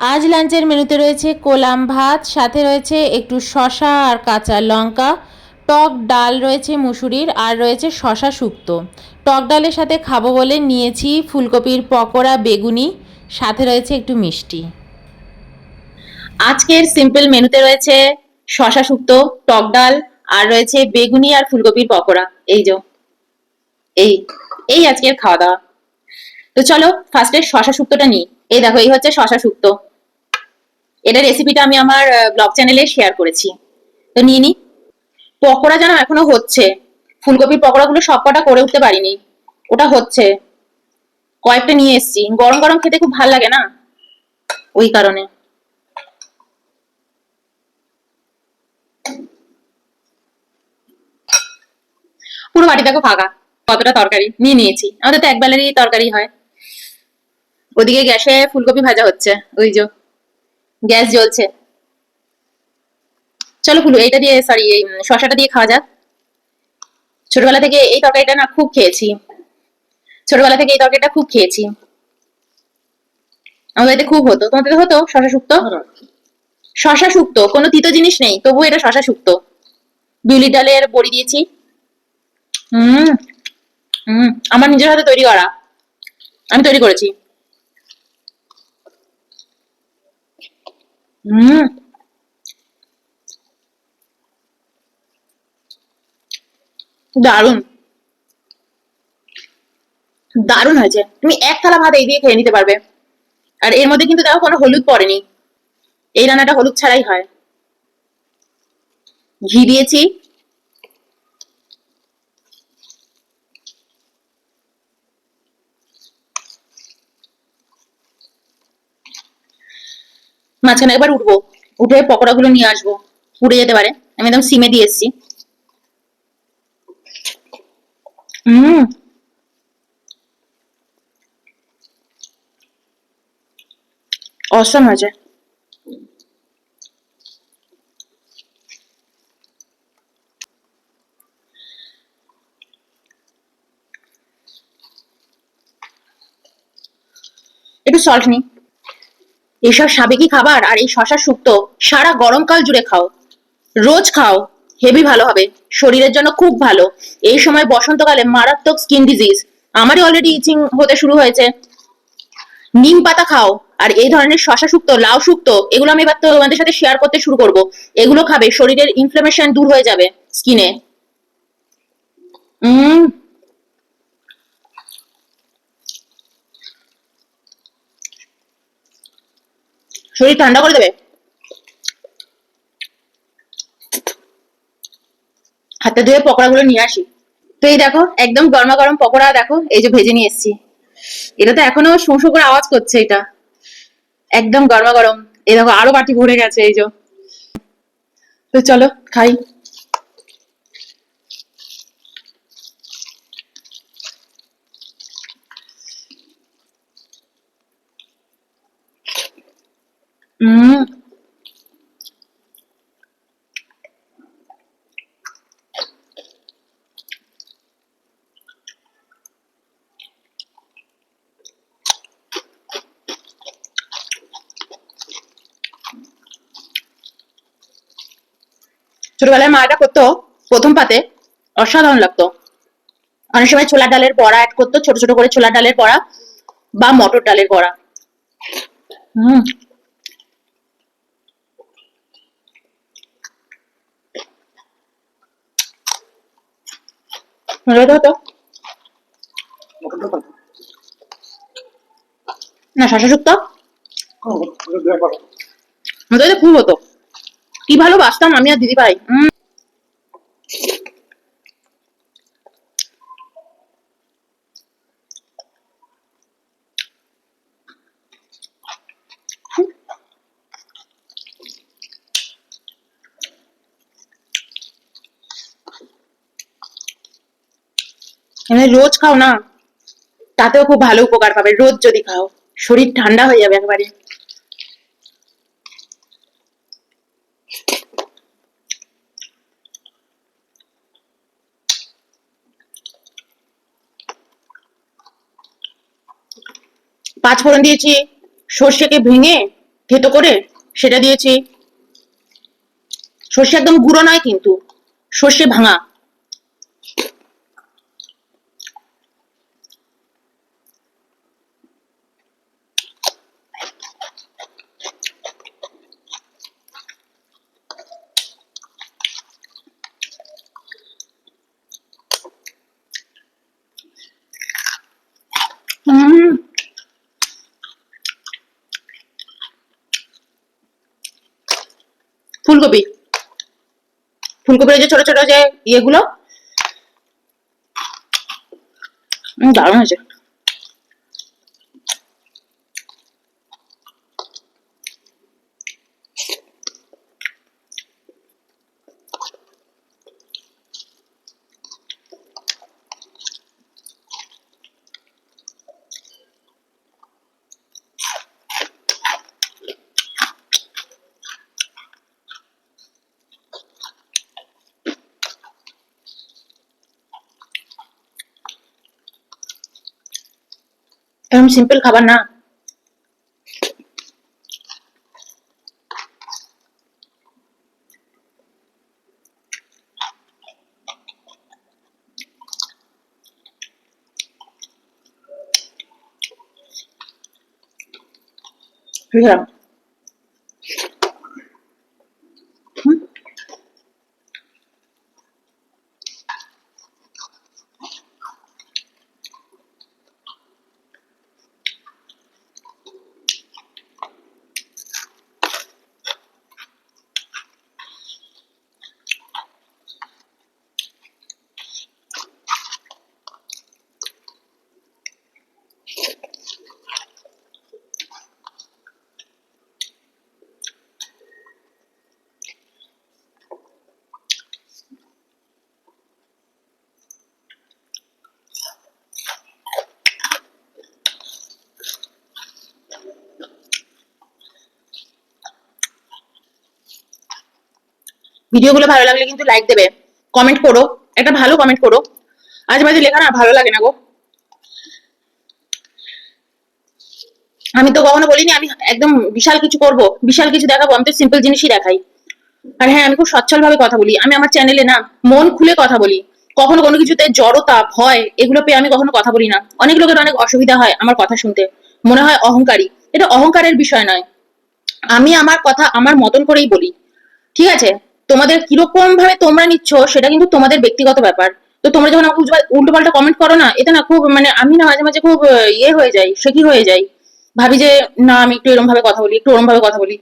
আজ লাঞ্চের মেনুতে রয়েছে কোলাম ভাত, সাথে রয়েছে একটু শশা আর কাঁচা লঙ্কা, টক ডাল রয়েছে মুসুরির, আর রয়েছে শশা শুক্তো। টক ডালের সাথে খাবো বলে নিয়েছি ফুলকপির পকোড়া, বেগুনি, সাথে রয়েছে একটু মিষ্টি। আজকের সিম্পল মেনুতে রয়েছে শশা শুক্তো, টক ডাল, আর রয়েছে বেগুনি আর ফুলকপির পকোড়া। এই যে এই এই আজকের খাওয়া দাওয়া। তো চলো ফার্স্টে শশা শুক্তোটা নিই। এই দেখো, এই হচ্ছে শশা শুক্তো। এটা রেসিপিটা আমি আমার ব্লগ চ্যানেলে শেয়ার করেছি। তো নিয়ে নি। পকোড়া যেন এখনো হচ্ছে, ফুলকপির পকোড়াগুলো সব কটা করে উঠতে পারিনি, ওটা হচ্ছে। কয়েকটা নিয়ে এসেছি, গরম গরম খেতে খুব ভালো লাগে না, ওই কারণে। পুরো বাটি দেখো ফাঁকা, কতটা তরকারি নিয়ে নিয়েছি। আমাদের তো এক বেলারই তরকারি হয়। ওদিকে গ্যাসে ফুলকপি ভাজা হচ্ছে, ওই যে গ্যাস জ্বলছে। চলো এইটা দিয়ে, সরি, এই শশাটা দিয়ে খাওয়া যাক। ছোটবেলা থেকে এই তরকারিটা না খুব খেয়েছি, ছোটবেলা থেকে এই তরকারিটা খুব খেয়েছি। আমাদের বাড়িতে খুব হতো। তোমাদের হতো শশা শুক্তো? শশা শুক্তো, কোনো তিতো জিনিস নেই, তবু এটা শশা শুক্তো। বিউলির ডালের বড়ি দিয়েছি। হুম। হুম, আমার নিজের হাতে তৈরি করা, আমি তৈরি করেছি। হুম, দারুণ, দারুণ হয়েছে। তুমি এক থালা ভাত এই দিয়ে খেয়ে নিতে পারবে। আর এর মধ্যে কিন্তু দেখো কোনো হলুদ পড়েনি, এই রান্নাটা হলুদ ছাড়াই হয়। ঘি দিয়েছি। মাঝখানে একবার উঠবো, উঠে পকোড়াগুলো নিয়ে আসবো, পুড়ে যেতে পারে। আমি একদম সিমে দিয়ে এসছি। হুম, অসম হয়েছে। একটু সল্ট নি। এইসব সাবেকি খাবার আর এই শশা শুক্তো সারা গরমকাল জুড়ে খাও, রোজ খাও, হেভি ভালো হবে, শরীরের জন্য খুব ভালো। এই সময় বসন্তকালে মারাত্মক স্কিন ডিজিজ, আমারই অলরেডি ইচিং হতে শুরু হয়েছে। নিম পাতা খাও। আর এই ধরনের শশা শুক্তো, লাউ শুক্তো, এগুলো আমি এবার তো তোমাদের সাথে শেয়ার করতে শুরু করব। এগুলো খাবে, শরীরের ইনফ্লামেশন দূর হয়ে যাবে স্কিনে। উম শরীর ঠান্ডা করে দেবে। হাতে ধুয়ে পকোড়াগুলো নিয়ে আসি। তো এই দেখো, একদম গরমা গরম পকোড়া দেখো, এই যে ভেজে নিয়ে এসেছি। এটা তো এখনো শোঁ শোঁ করে আওয়াজ করছে, এটা একদম গরমা গরম। এই দেখো আরো বাটি ভরে গেছে, এই যে। তো চলো খাই। উম ছোটবেলায় মা এটা করতো, প্রথম পাতে অসাধারণ লাগতো। অনেক সময় ছোলার ডালের বড়া অ্যাড করতো, ছোট ছোট করে ছোলার ডালের বড়া বা মটর ডালের বড়া। হুম, হতো হতো। না, শশা শুক্তো হতো, এটা খুব হতো। কি ভালো বাসতাম আমি আর দিদি ভাই। মানে রোজ খাও না, তাতেও খুব ভালো উপকার পাবে। রোজ যদি খাও, শরীর ঠান্ডা হয়ে যাবে একেবারে। 5 ফোড়ন দিয়েছি, সর্ষেকে ভেঙে থেতো করে সেটা দিয়েছি। সর্ষে একদম গুঁড়ো নয় কিন্তু, সর্ষে ভাঙা। ফুলকপি, ফুলকপির যে ছোট ছোট যে ইয়েগুলো, দারুণ হয়েছে। এরকম সিম্পল খাবার না। বুঝলাম। ভিডিওগুলো ভালো লাগলে কিন্তু লাইক দেবে, কমেন্ট করো, একটা ভালো কমেন্ট করো। আজ বাজে লেখা না ভালো লাগে না গো। আমি তো কখনো বলিনি আমি একদম বিশাল কিছু করব, বিশাল কিছু দেখাবো। আমি তো সিম্পল জিনিসই দেখাই। আর হ্যাঁ, আমি খুব সচ্ছল ভাবে কথা বলি। আমি আমার চ্যানেলে না মন খুলে কথা বলি। কখনো কোনো কিছুতে জড়তা, ভয় এগুলো পেয়ে আমি কখনো কথা বলি না। অনেক লোকের অনেক অসুবিধা হয় আমার কথা শুনতে, মনে হয় অহংকারী। এটা অহংকারের বিষয় নয়। আমি আমার কথা আমার মতন করেই বলি, ঠিক আছে? তোমাদের কিরকম ভাবে তোমরা নিচ্ছ সেটা কিন্তু তোমাদের ব্যক্তিগত ব্যাপার। তো তোমরা যখন আমাকে উল্টো পাল্টা কমেন্ট করো না, এটা না খুব মানে আমি না মাঝে মাঝে খুব ইয়ে হয়ে যাই, সে কি হয়ে যাই। ভাবি যে না আমি একটু এরকম ভাবে কথা বলি, একটু ওরম ভাবে কথা বলি।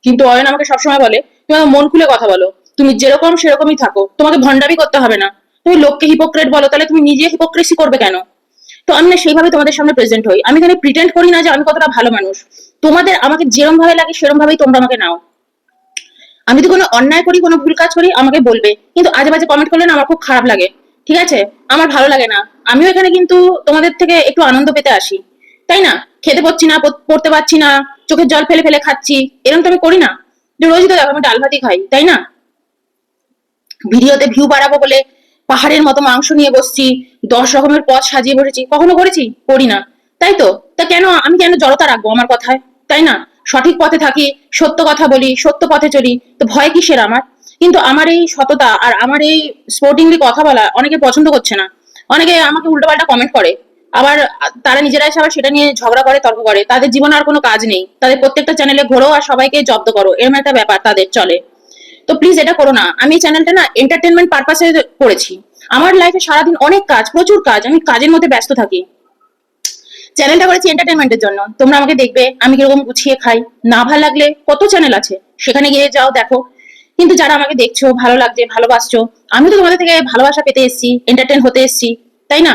কিন্তু অয়ন আমাকে সবসময় বলে তুমি আমার মন খুলে কথা বলো, তুমি যেরকম সেরকমই থাকো, তোমাকে ভণ্ডামি করতে হবে না। তুমি লোককে হিপোক্রেট বলো, তাহলে তুমি নিজে হিপোক্রেসি করবে কেন? তো আমি না সেইভাবে তোমাদের সামনে প্রেজেন্ট হই। আমি এখানে প্রিটেন্ড করি না যে আমি কতটা ভালো মানুষ। তোমাদের আমাকে যেরকম ভাবে লাগে সেরকম ভাবেই তোমরা আমাকে নাও। আমি তো কোনো অন্যায় করি, কোনো ভুল কাজ করি আমাকে বলবে, কিন্তু আজে বাজে কমেন্ট করলে না আমার খুব খারাপ লাগে, ঠিক আছে? আমার ভালো লাগে না। আমিও এখানে কিন্তু তোমাদের থেকে একটু আনন্দ পেতে আসি, তাই না? খেতে পাচ্ছি না, পড়তে পারছি না, চোখের জল ফেলে ফেলে খাচ্ছি, এরকম তো আমি করি না। যে রোজই তো দেখো আমি ডাল ভাতই খাই, তাই না? ভিডিওতে ভিউ বাড়াবো বলে পাহাড়ের মতো মাংস নিয়ে বসছি, 10 রকমের পদ সাজিয়ে বসেছি, কখনো করেছি? করি না। তাই তো, তা কেন আমি কেন জড়তা রাখবো আমার কথায়, তাই না? সঠিক পথে থাকি, সত্য কথা বলি, সত্য পথে চলি, তো ভয় কিসের আমার? কিন্তু আমার এই সততা আর আমার এই স্পোর্টিংলি কথা বলা অনেকে পছন্দ করছে না। অনেকে আমাকে উল্টোপাল্টা কমেন্ট করে, আবার তারা নিজেরা এসে আবার সেটা নিয়ে ঝগড়া করে, তর্ক করে। তাদের জীবনে আর কোনো কাজ নেই, তাদের প্রত্যেকটা চ্যানেলে ঘোরো আর সবাইকে জব্দ করো, এরকম একটা ব্যাপার তাদের চলে। তো প্লিজ এটা করো না। আমি এই চ্যানেলটা না এন্টারটেনমেন্ট পারপাসে করেছি। আমার লাইফে সারাদিন অনেক কাজ, প্রচুর কাজ, আমি কাজের মধ্যে ব্যস্ত থাকি। চ্যানেলটা করেছি এন্টারটেনমেন্টের জন্য, তোমরা আমাকে দেখবে আমি কিরকম গুছিয়ে খাই। না ভালো লাগলে কত চ্যানেল আছে, সেখানে গিয়ে যাও দেখো। কিন্তু যারা আমাকে দেখছো, ভালো লাগছে, ভালোবাসছো, আমি তো তোমাদের থেকে ভালোবাসা পেতে এসেছি, এন্টারটেন হতে এসেছি, তাই না?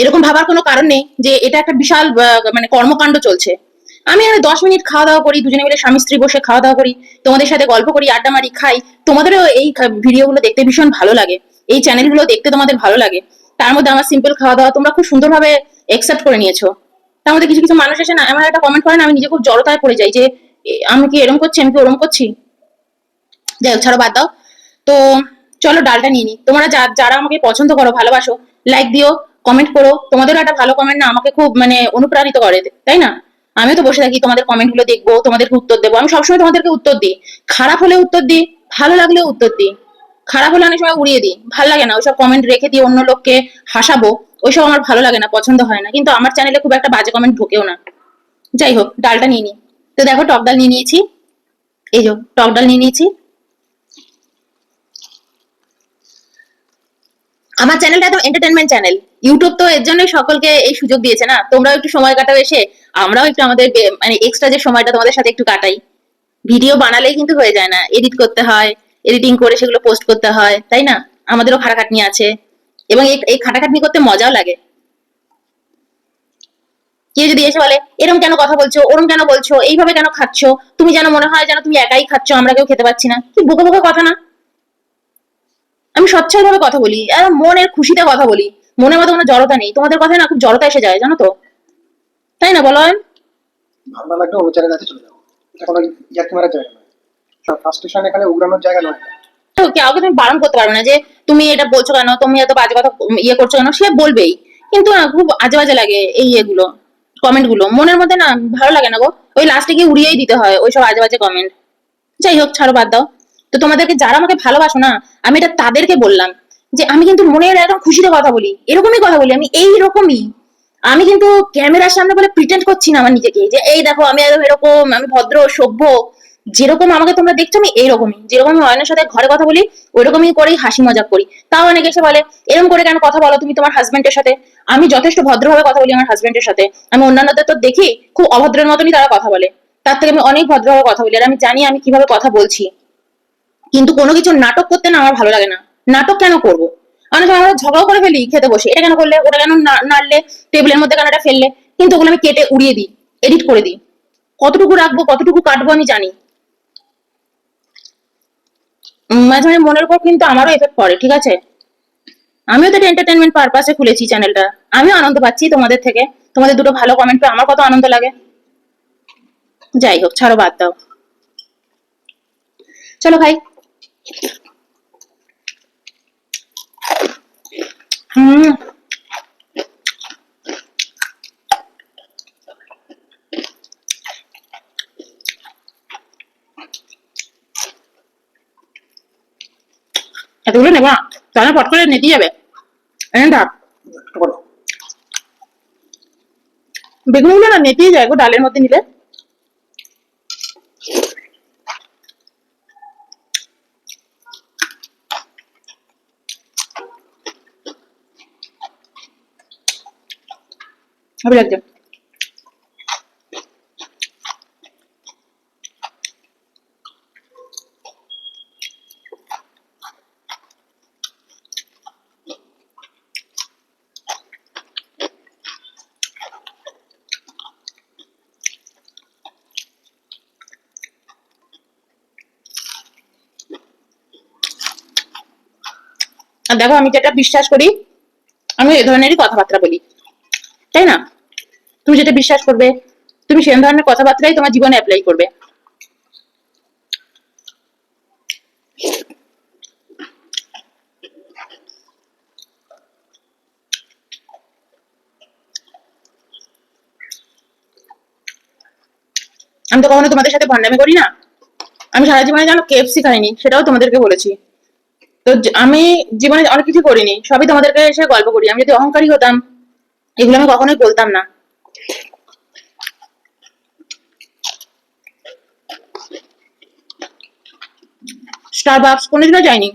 এরকম ভাবার কোনো কারণ নেই যে এটা একটা বিশাল মানে কর্মকাণ্ড চলছে। আমি এখানে 10 মিনিট খাওয়া দাওয়া করি, দুজনে মিলে স্বামী স্ত্রী বসে খাওয়া দাওয়া করি, তোমাদের সাথে গল্প করি, আড্ডা মারি, খাই। তোমাদেরও এই ভিডিওগুলো দেখতে ভীষণ ভালো লাগে, এই চ্যানেলগুলো দেখতে তোমাদের ভালো লাগে। তার মধ্যে আমার সিম্পল খাওয়া দাওয়া তোমরা খুব সুন্দরভাবে একসেপ্ট করে নিয়েছো। তার মধ্যে কিছু কিছু মানুষ এসে না এমন একটা কমেন্ট করে না, আমি নিজে খুব জড়তায় পড়ে যাই যে আমি কি এরম করছি, আমি কি ওরম করছি। যাই হোক, ছাড়ো, বাদ দাও। তো চলো ডালটা নিয়ে নি। তোমরা যারা আমাকে পছন্দ করো, ভালোবাসো, লাইক দিও, কমেন্ট করো। তোমাদেরও একটা ভালো কমেন্ট না আমাকে খুব মানে অনুপ্রাণিত করে, তাই না? আমিও তো বসে থাকি, তোমাদের কমেন্ট গুলো দেখবো, তোমাদেরকে উত্তর দেবো। আমি সবসময় তোমাদেরকে উত্তর দিই, খারাপ হলে উত্তর দিই, ভালো লাগলেও উত্তর দিই। খারাপ হলে অনেক সময় উড়িয়ে দিই, ভালো লাগে না ওইসব কমেন্ট রেখে দিয়ে অন্য লোককে হাসাবো, ওইসব আমার ভালো লাগে না, পছন্দ হয় না। কিন্তু আমার চ্যানেলে খুব একটা বাজে কমেন্ট ঢোকেও না। যাই হোক, ডালটা নিয়ে নিই। তো দেখো, টক ডাল নিয়ে নিয়েছি, এই যে টক ডাল নিয়ে নিয়েছি। আমার চ্যানেলটা তো এন্টারটেনমেন্ট চ্যানেল, ইউটিউব তো এর জন্যই সকলকে এই সুযোগ দিয়েছে না, তোমরাও একটু সময় কাটাও এসে, আমরাও একটু আমাদের মানে এক্সট্রা যে সময়টা তোমাদের সাথে একটু কাটাই। ভিডিও বানালেই কিন্তু হয়ে যায় না, এডিট করতে হয়, এডিটিং করে সেগুলো পোস্ট করতে হয়, তাই না? আমাদেরও খাটাখাটনি আছে, এবং এই খাটাখাটনি করতে মজাও লাগে। কেউ যদি এসে বলে এরকম কেন কথা বলছো, ওরম কেন বলছো, এইভাবে কেন খাচ্ছ, তুমি যেন মনে হয় যেন তুমি একাই খাচ্ছ, আমরা কেউ খেতে পাচ্ছি না, কি বোকা বোকা কথা না? আমি সচ্ছল ভাবে কথা বলি, আর মনের খুশিতে কথা বলি, মনের মধ্যে কোনো জড়তা নেই। তোমাদের কথায় না খুব জড়তা এসে যায়, জানো তো, তাই না বলো? ভালো না লাগলে অন্য চ্যানেল আছে, চলে যাবো। এটা কোনো ইয়ার্কি মারার জায়গা নয়, সব ফ্রাস্ট্রেশন এখানে উগড়ানোর জায়গা নয়। তো কাউকে তুমি বারণ করতে পারবে না যে তুমি এটা বলছো কেন, তুমি এত বাজে কথা ইয়ে করছো কেন, সে বলবেই। কিন্তু না, খুব আজে বাজে লাগে এই এগুলো, কমেন্ট গুলো মনের মধ্যে না ভালো লাগে না গো। ওই লাস্টে গিয়ে উড়িয়েই দিতে হয় ওইসব আজে বাজে কমেন্ট। যাই হোক, ছাড়ো, বাদ দাও। তো তোমাদেরকে যারা আমাকে ভালোবাসো না, আমি এটা তাদেরকে বললাম যে আমি কিন্তু মনের একদম খুশিতে কথা বলি, এরকমই কথা বলি, আমি এইরকমই। আমি কিন্তু ক্যামেরার সামনে বলে প্রিটেন্ড করছি না আমার নিজেকে যে এই দেখো আমি একদম এরকম, আমি ভদ্র সভ্য। যেরকম আমাকে তোমরা দেখছো আমি এইরকমই, যেরকম আমি অয়নের সাথে ঘরে কথা বলি ওইরকমই করেই হাসি মজাক করি। তাও অনেকে এসে বলে এরকম করে কেন কথা বলো তুমি তোমার হাজবেন্ডের সাথে। আমি যথেষ্ট ভদ্রভাবে কথা বলি আমার হাজবেন্ডের সাথে। আমি অন্যান্যদের তো দেখি খুব অভদ্রের মতনই তারা কথা বলে, তার থেকে আমি অনেক ভদ্রভাবে কথা বলি, আর আমি জানি আমি কিভাবে কথা বলছি। কিন্তু কোনো কিছু নাটক করতে না আমার ভালো লাগে না। নাটক কেন করব? অনেক সময় আমরা ঝগড়াও করে ফেলি খেতে বসে, এটা কেন করলে, ওটা কেন নাড়লে, টেবিলের মধ্যে কেন এটা ফেললে, কিন্তু ওগুলো আমি কেটে উড়িয়ে দিই, এডিট করে দিই। কতটুকু রাখবো কতটুকু কাটবো আমি জানি। মাঝে মাঝে মনের উপর কিন্তু আমারও এফেক্ট পড়ে, ঠিক আছে? আমিও তো এন্টারটেনমেন্ট পারপাসে খুলেছি চ্যানেলটা, আমিও আনন্দ পাচ্ছি তোমাদের থেকে, তোমাদের দুটো ভালো কমেন্ট পেয়ে আমার কত আনন্দ লাগে। যাই হোক, ছাড়ো, বাদ দাও। চলো ভাই। হুম। এতগুলো নেবো না, তাহলে পট করে নেতে যাবে। এনে থাক। একটু বলো। বেগুনগুলো না নেতেই যায় গো ডালের মধ্যে নিলে। ভালো লাগছে। আর দেখো, আমি যেটা বিশ্বাস করি, আমি এই ধরনেরই কথাবার্তা বলি, তাই না? তুমি যেটা বিশ্বাস করবে, তুমি সেই ধরনের কথাবার্তাই তোমার জীবনে অ্যাপ্লাই করবে। আমি তো কখনো তোমাদের সাথে ভণ্ডামি করি না। আমি সারা জীবনে জানো কেএফসি খাইনি, সেটাও তোমাদেরকে বলেছি। তো আমি জীবনে অনেক কিছু করিনি, সবই তোমাদেরকে এসে গল্প করি। আমি যদি অহংকারী হতাম, এগুলো আমি কখনোই বলতাম না। স্টারবাকস কোনোদিনও যাইনি।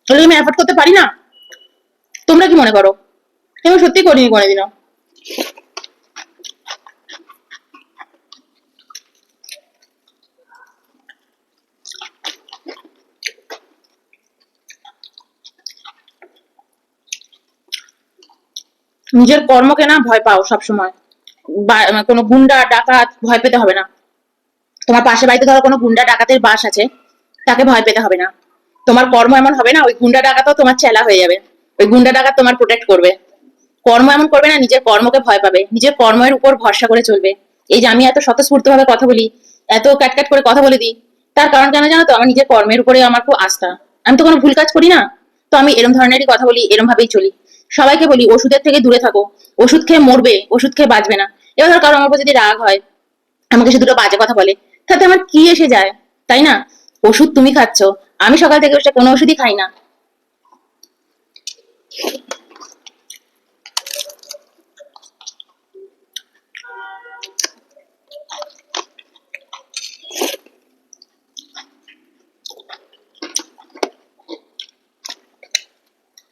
এগুলো আমি অ্যাফোর্ড করতে পারি না, তোমরা কি মনে করো? আমি সত্যি করিনি কোনোদিনও। নিজের কর্মকে না ভয় পাও সবসময়। কোনো গুন্ডা ডাকাত ভয় পেতে হবে না। তোমার পাশে বাড়িতে ধরো কোনো গুন্ডা ডাকাতের বাস আছে, তাকে ভয় পেতে হবে না। তোমার কর্ম এমন হবে না ওই গুন্ডা ডাকাতও তোমার চেলা হয়ে যাবে, ওই গুন্ডা ডাকাত তোমার প্রোটেক্ট করবে। কর্ম এমন করবে না, নিজের কর্মকে ভয় পাবে, নিজের কর্মের উপর ভরসা করে চলবে। এই যে আমি এত স্বতঃস্ফূর্ত ভাবে কথা বলি, এত ক্যাটক্যাট করে কথা বলে দিই, তার কারণ কেন জানো তো? আমার নিজের কর্মের উপরে আমার খুব আস্থা। আমি তো কোনো ভুল কাজ করি না, তো আমি এরম ধরনেরই কথা বলি, এরম ভাবেই চলি। সবাইকে বলি ওষুধের থেকে দূরে থাকো, ওষুধ খেয়ে মরবে, ওষুধ খেয়ে বাঁচবে না। এবার ধর কারো আমার উপর যদি রাগ হয়, আমাকে সে দুটো বাজে কথা বলে, তাতে আমার কি এসে যায়, তাই না? ওষুধ তুমি খাচ্ছ, আমি সকাল থেকে বসে কোনো ওষুধই খাই না।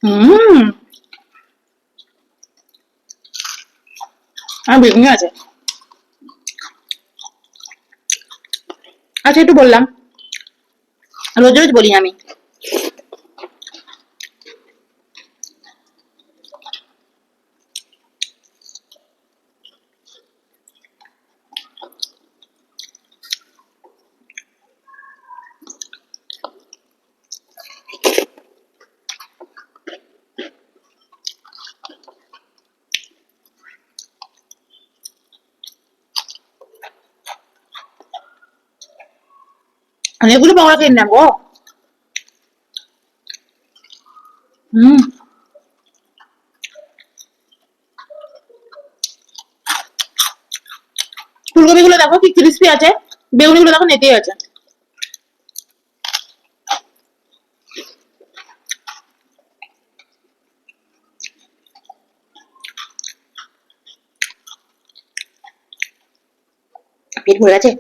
হুম, আর বেগুনি আছে। আচ্ছা, একটু বললাম, রোজ রোজ বলি না আমি। অনেকগুলো পকোড়া খেয়ে নিলাম গো। হুম, ফুলকপি গুলো দেখো কি ক্রিস্পি আছে, বেগুনি গুলো দেখো নেতিয়ে আছে। পেট ভরে গেছে।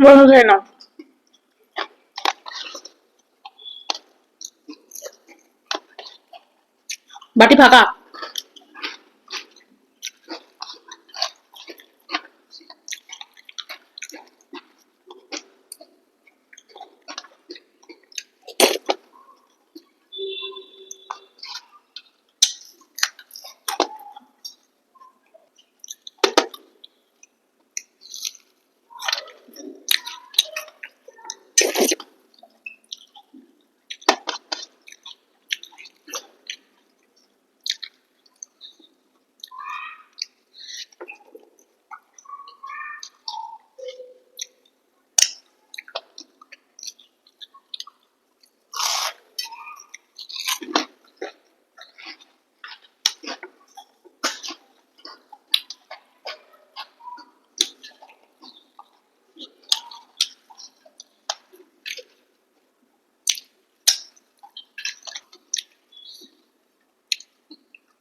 বন্ধ খেয়ে নাও। বাটি ফাঁকা।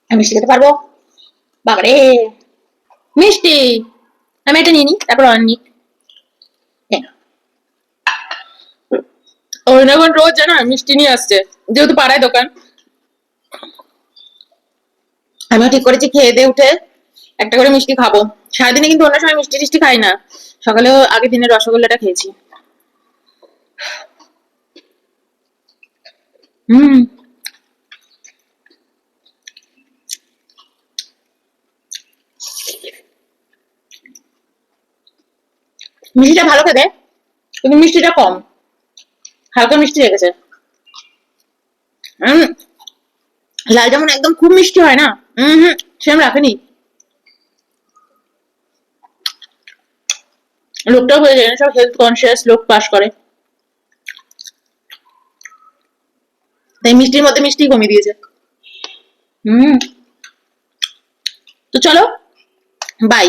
আমি মিষ্টি খেতে পারবো? বাবারে, মিষ্টি! আমি এটা নিয়ে নিই, তারপর অনেক এখন রোজ জানো মিষ্টি নিয়ে আসছে, যেহেতু পাড়ায় দোকান। আমিও ঠিক করেছি খেয়ে দিয়ে উঠে একটা করে মিষ্টি খাবো। সারাদিনে কিন্তু অন্য সময় মিষ্টি টিষ্টি খাই না, সকালেও আগের দিনের রসগোল্লাটা খেয়েছি। হুম, মিষ্টিটা ভালো খেতে, কিন্তু মিষ্টিটা কম, হালকা মিষ্টি রেখেছে। হুম, লাল যেমন একদম খুব মিষ্টি হয় না, হুম, সেরকম রাখেনি। লোকটাও হয়ে যায়, সব হেলথ কনসিয়াস লোক পাস করে, তাই মিষ্টির মধ্যে মিষ্টি কমিয়ে দিয়েছে। হুম, তো চলো, বাই।